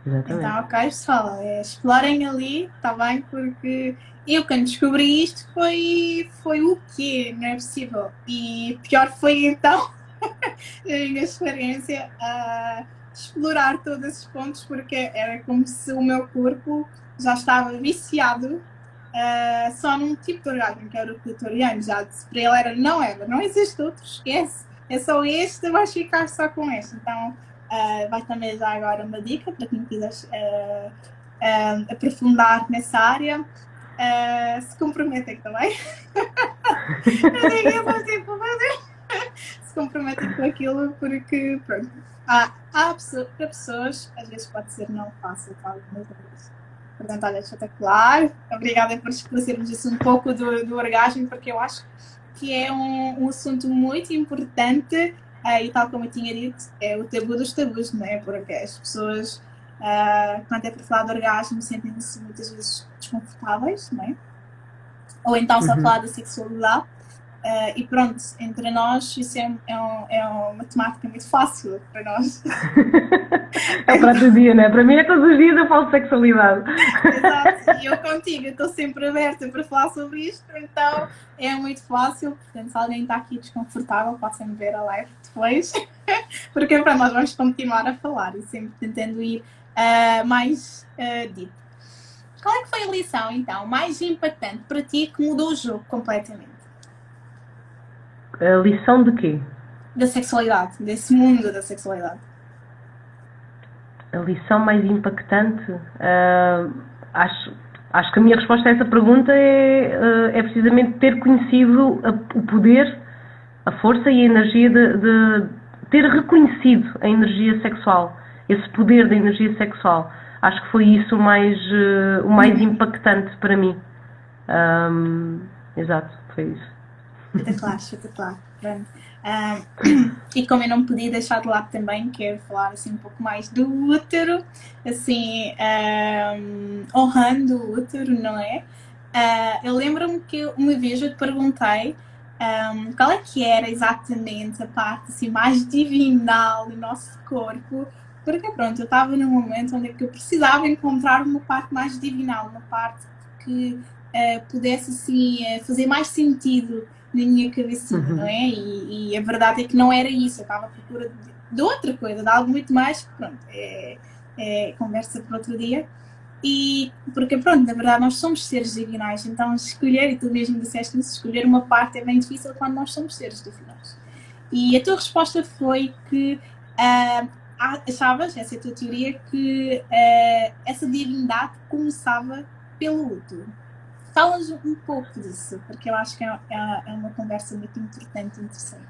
Exatamente. Então, ok, pessoal, explorem ali, está bem? Porque eu, quando descobri isto, foi o quê? Não é possível. E pior foi, então, a minha experiência, explorar todos esses pontos, porque era como se o meu corpo já estava viciado só num tipo de orgasmo, que era o clitoriano. Já disse para ele, não existe outro, esquece, é só este, vais ficar só com este. Então, vai também dar agora uma dica para quem quiser aprofundar nessa área. Se comprometem também. Se comprometem com aquilo, porque pronto, para pessoas às vezes pode ser não fácil para algumas vezes. Portanto, olha, espetacular. Obrigada por esclarecermos isso um pouco do orgasmo, porque eu acho que é um assunto muito importante, e tal como eu tinha dito, é o tabu dos tabus, não é? Porque as pessoas, quando é para falar de orgasmo, sentem-se muitas vezes desconfortáveis, não é? Ou então só falar da sexualidade. E pronto, entre nós isso é uma temática muito fácil para nós. É para todo dia, não é? Para mim é todos os dias eu falo de sexualidade. Exato, e eu contigo, eu estou sempre aberta para falar sobre isto, então é muito fácil. Portanto, se alguém está aqui desconfortável, pode sempre ver a live depois, porque pronto, nós vamos continuar a falar e sempre tentando ir mais deep. Qual é que foi a lição, então, mais impactante para ti que mudou o jogo completamente? A lição de quê? Da sexualidade, desse mundo da sexualidade. A lição mais impactante? Acho que a minha resposta a essa pergunta é precisamente ter conhecido o poder, a força e a energia de ter reconhecido a energia sexual, esse poder da energia sexual. Acho que foi isso o mais impactante para mim. Exato, foi isso. Espetacular. E como eu não podia deixar de lado também, quero falar assim um pouco mais do útero, assim, honrando o útero, não é? Eu lembro-me que uma vez eu te perguntei qual é que era exatamente a parte assim, mais divinal do nosso corpo, porque pronto, eu estava num momento onde eu precisava encontrar uma parte mais divinal, uma parte que pudesse assim, fazer mais sentido na minha cabecinha, não é? E a verdade é que não era isso, eu estava à procura de outra coisa, de algo muito mais, pronto, é conversa para outro dia. E porque pronto, na verdade nós somos seres divinais, então escolher, e tu mesmo disseste isso, escolher uma parte é bem difícil quando nós somos seres divinais. E a tua resposta foi que achavas, essa é a tua teoria, que essa divindade começava pelo útero. Fala-nos um pouco disso, porque eu acho que é uma conversa muito importante e interessante.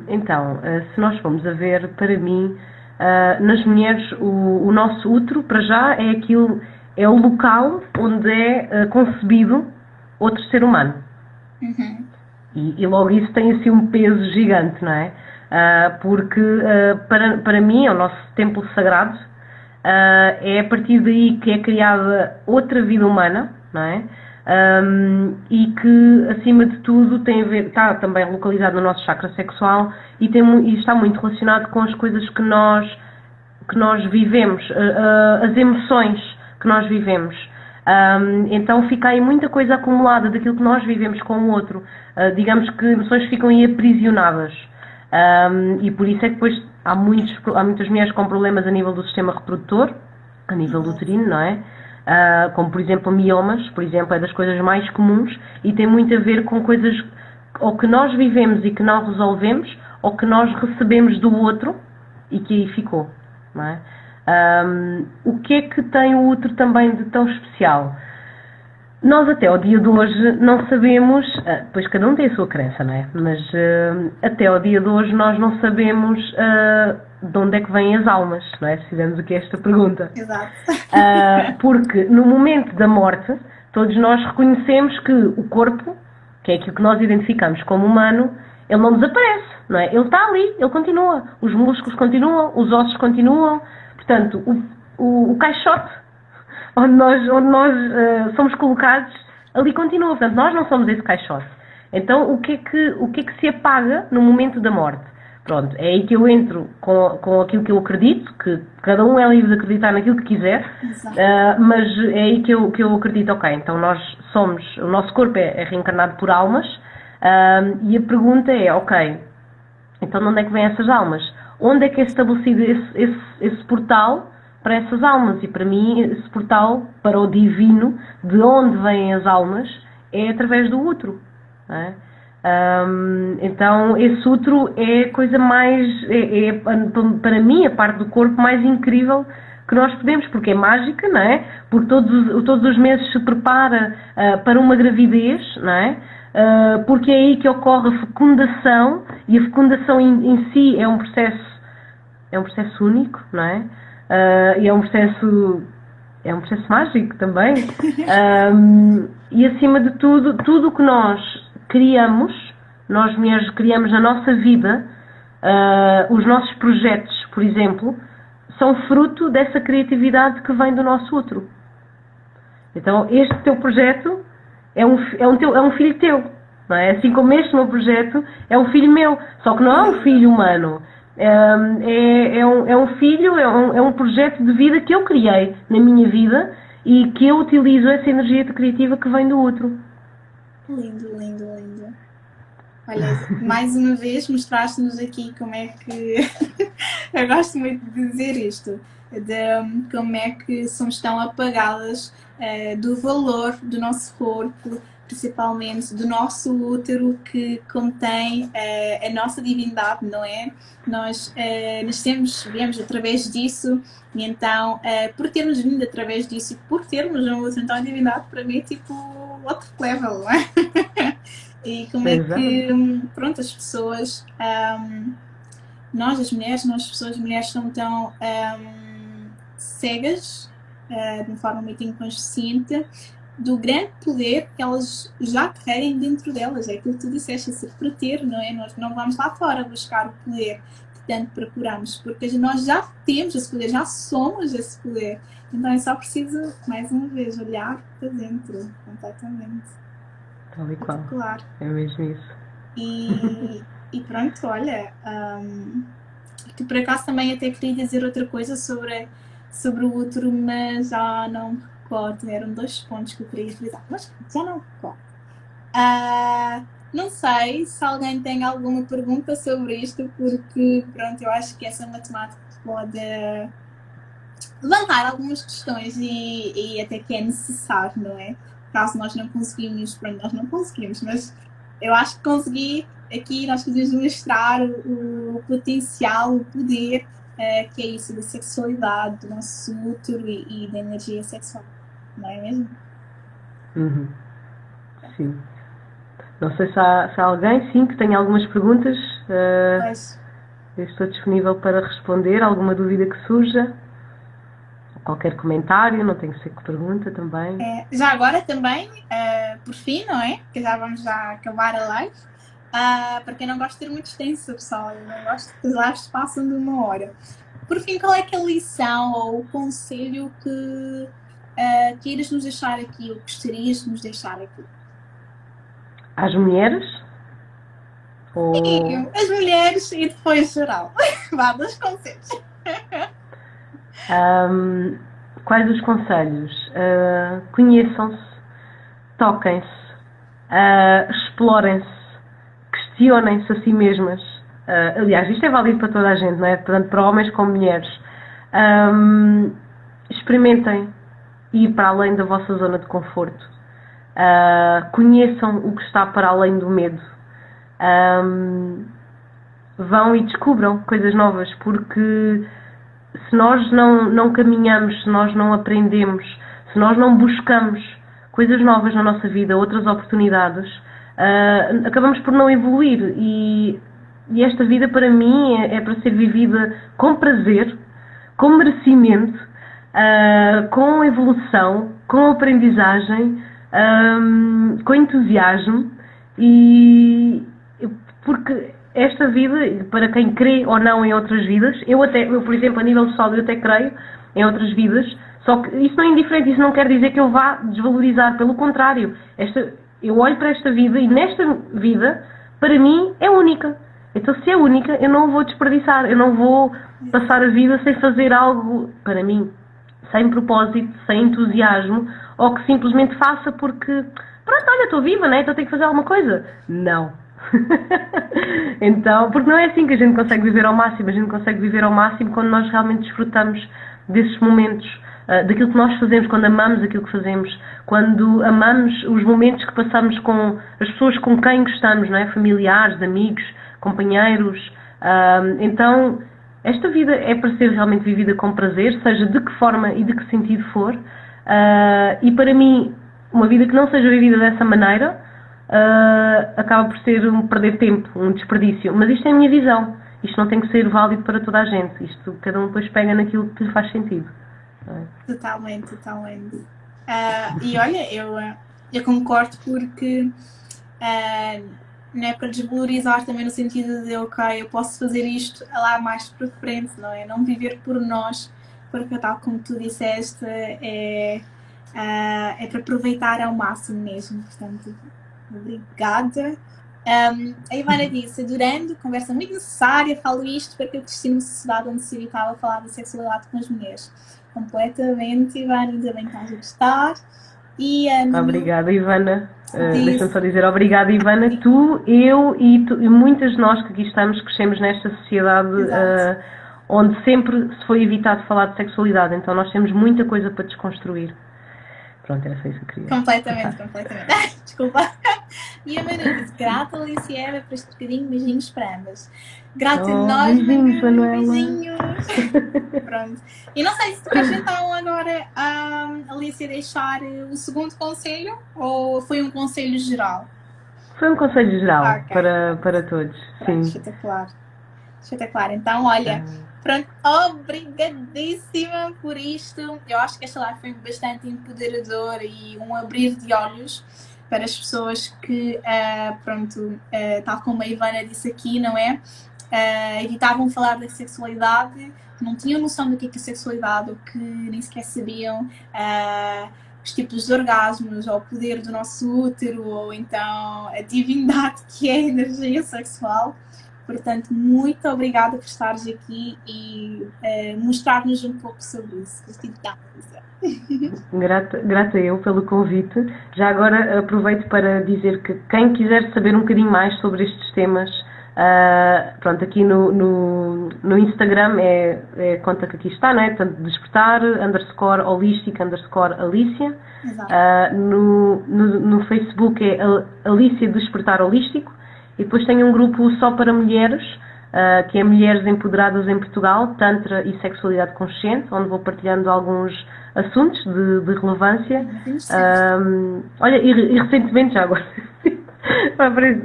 Então, se nós formos a ver, para mim, nas mulheres, o nosso útero, para já, é o local onde é concebido outro ser humano. E logo isso tem assim um peso gigante, não é? Porque para mim é o nosso templo sagrado, é a partir daí que é criada outra vida humana, não é? E que acima de tudo tem a ver, está também localizado no nosso chakra sexual e está muito relacionado com as coisas que nós vivemos, as emoções que nós vivemos. Então fica aí muita coisa acumulada daquilo que nós vivemos com o outro. Digamos que emoções ficam aí aprisionadas. E por isso é que depois há muitas mulheres com problemas a nível do sistema reprodutor, a nível uterino, não é? Como por exemplo miomas, por exemplo, é das coisas mais comuns e tem muito a ver com coisas ou que nós vivemos e que não resolvemos ou que nós recebemos do outro e que aí ficou, não é? O que é que tem o útero também de tão especial? Nós até ao dia de hoje não sabemos, pois cada um tem a sua crença, não é? Mas até ao dia de hoje nós não sabemos de onde é que vêm as almas, não é? Se fizermos aqui esta pergunta. Exato. Porque no momento da morte, todos nós reconhecemos que o corpo, que é aquilo que nós identificamos como humano, ele não desaparece, não é? Ele está ali, ele continua. Os músculos continuam, os ossos continuam. Portanto, o caixote onde nós somos colocados, ali continua. Portanto, nós não somos esse caixote. Então, o que é que se apaga no momento da morte? Pronto, é aí que eu entro com aquilo que eu acredito, que cada um é livre de acreditar naquilo que quiser, mas é aí que eu acredito, ok, então o nosso corpo é reencarnado por almas, e a pergunta é, ok, então de onde é que vêm essas almas? Onde é que é estabelecido esse portal para essas almas? E para mim, esse portal para o divino, de onde vêm as almas, é através do útero. Não é? Então, esse útero é a coisa mais, para mim, a parte do corpo mais incrível que nós podemos, porque é mágica, não é? Porque todos os meses se prepara para uma gravidez, não é? Porque é aí que ocorre a fecundação, e a fecundação em si é um processo único, não é? E é um processo mágico também. E acima de tudo o que nós criamos, nós mulheres criamos na nossa vida, os nossos projetos, por exemplo, são fruto dessa criatividade que vem do nosso útero. Então, este teu projeto é um filho teu, não é? Assim como este meu projeto é um filho meu, só que não é um filho humano. É um filho, é um projeto de vida que eu criei na minha vida e que eu utilizo essa energia criativa que vem do outro. Lindo, lindo, lindo. Olha, mais uma vez mostraste-nos aqui como é que eu gosto muito de dizer isto, de como é que somos tão apagadas do valor do nosso corpo, principalmente do nosso útero que contém a nossa divindade, não é? Nós nascemos, viemos através disso e então por termos vindo através disso e por termos um útero, então a divindade para mim é tipo outro level, não é? E como é Exato. que, pronto, as pessoas, nós as mulheres, nós as pessoas mulheres são tão cegas, de uma forma muito inconsciente, do grande poder que elas já carregam dentro delas. É aquilo que tu disseste, a ser para ter, não é? Nós não vamos lá fora buscar o poder que tanto procuramos, porque nós já temos esse poder, já somos esse poder. Então é só preciso, mais uma vez, olhar para dentro, completamente. Tal e qual. Claro. É mesmo isso. E pronto, olha, que por acaso também até queria dizer outra coisa sobre o útero, mas já não me recordo. Eram 2 pontos que eu queria frisar, mas já não me recordo. Não sei se alguém tem alguma pergunta sobre isto, porque pronto, eu acho que essa matemática pode levantar algumas questões e até que é necessário, não é? Caso nós não conseguimos, pronto, nós não conseguimos, mas eu acho que consegui aqui, nós conseguimos mostrar o potencial, o poder que é isso da sexualidade, do nosso útero e da energia sexual, não é mesmo? Uhum. Sim. Não sei se há alguém, sim, que tenha algumas perguntas. Pois. Eu estou disponível para responder alguma dúvida que surja. Qualquer comentário, não tem que ser que pergunta também. Já agora também, por fim, não é? Que já vamos acabar a live. Porque eu não gosto de ter muito extenso, pessoal. Eu não gosto que as lives passam de 1 hora. Por fim, qual é que é a lição ou o conselho que queiras nos deixar aqui ou gostarias de nos deixar aqui? Às mulheres? Sim, as mulheres e depois geral. Vá, 2 conselhos. Quais os conselhos? Conheçam-se, toquem-se, explorem-se, questionem-se a si mesmas. Aliás, isto é válido para toda a gente, não é? Tanto para homens como mulheres. Experimentem ir para além da vossa zona de conforto. Conheçam o que está para além do medo. Vão e descubram coisas novas, porque se nós não caminhamos, se nós não aprendemos, se nós não buscamos coisas novas na nossa vida, outras oportunidades, acabamos por não evoluir. E esta vida, para mim, é para ser vivida com prazer, com merecimento, com evolução, com aprendizagem, com entusiasmo. E porque esta vida, para quem crê ou não em outras vidas, eu, por exemplo, a nível pessoal, eu até creio em outras vidas, só que isso não é indiferente, isso não quer dizer que eu vá desvalorizar, pelo contrário, eu olho para esta vida e nesta vida, para mim, é única. Então, se é única, eu não vou desperdiçar, eu não vou passar a vida sem fazer algo, para mim, sem propósito, sem entusiasmo, ou que simplesmente faça porque, pronto, olha, estou viva, né? Então tenho que fazer alguma coisa. Não. Então, porque não é assim que a gente consegue viver ao máximo. A gente consegue viver ao máximo quando nós realmente desfrutamos desses momentos, daquilo que nós fazemos, quando amamos aquilo que fazemos, quando amamos os momentos que passamos com as pessoas com quem gostamos, não é? Familiares, amigos, companheiros. Então, esta vida é para ser realmente vivida com prazer, seja de que forma e de que sentido for. E para mim, uma vida que não seja vivida dessa maneira acaba por ser um perder tempo, um desperdício. Mas isto é a minha visão. Isto não tem que ser válido para toda a gente. Isto, cada um depois pega naquilo que lhe faz sentido. Totalmente, totalmente. E olha, eu concordo porque não é para desvalorizar também no sentido de, ok, eu posso fazer isto lá mais para frente, não é? Não viver por nós, porque tal como tu disseste, é para aproveitar ao máximo mesmo. Portanto, obrigada. A Ivana disse, adorando, conversa muito necessária, falo isto porque eu cresci numa sociedade onde se evitava falar da sexualidade com as mulheres. Completamente, Ivana, ainda bem que estás a gostar. E Manu Obrigada, Ivana. disse... Deixa-me só dizer obrigada, Ivana. Tu, eu e muitas de nós que aqui estamos crescemos nesta sociedade onde sempre se foi evitado falar de sexualidade. Então nós temos muita coisa para desconstruir. Pronto, era só isso que eu queria. Completamente. Desculpa. E a Manu disse, grata, Alicia e Eva, por este bocadinho, beijinhos para ambas. Grata nós, beijinhos, Manu, Manuela. beijinhos. Pronto. E não sei se tu queres então agora, Alicia, deixar o segundo conselho ou foi um conselho geral? Foi um conselho geral para todos. Pronto, sim. Espetacular. Então, olha, pronto, obrigadíssima por isto. Eu acho que esta live foi bastante empoderadora e um abrir de olhos para as pessoas que, tal como a Ivana disse aqui, não é? Evitavam falar da sexualidade, não tinham noção do que é sexualidade, ou que nem sequer sabiam os tipos de orgasmos, ou o poder do nosso útero, ou então a divindade que é a energia sexual. Portanto, muito obrigada por estares aqui e mostrar-nos um pouco sobre isso. Grata eu pelo convite. Já agora aproveito para dizer que quem quiser saber um bocadinho mais sobre estes temas, pronto, aqui no Instagram é a conta que aqui está, não é? Portanto, despertar, _holística_Alicia. No Facebook é Alicia Despertar Holístico. E depois tenho um grupo só para mulheres, que é Mulheres Empoderadas em Portugal, Tantra e Sexualidade Consciente, onde vou partilhando alguns assuntos de relevância. Olha, e recentemente, já agora,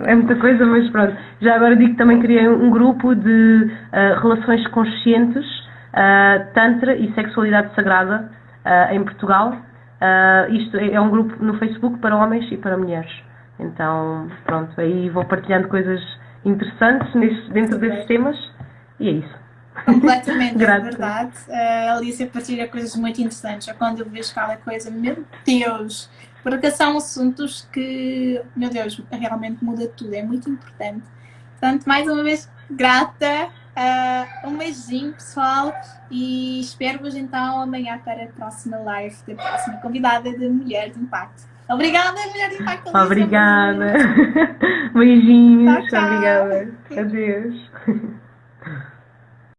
é muita coisa, mas pronto, já agora digo que também criei um grupo de relações conscientes, Tantra e Sexualidade Sagrada em Portugal. Isto é um grupo no Facebook para homens e para mulheres. Então, pronto, aí vou partilhando coisas interessantes dentro desses temas e é isso. Completamente, é verdade. A Alicia partilha coisas muito interessantes. Quando eu vejo cada coisa, meu Deus, porque são assuntos que, meu Deus, realmente muda tudo, é muito importante. Portanto, mais uma vez, grata. Um beijinho, pessoal, e espero-vos então amanhã para a próxima live da próxima convidada de Mulher de Impacto. Obrigada, Mulher de Impacto. Obrigada. Beijinhos. Tchau, tchau. Obrigada. Adeus.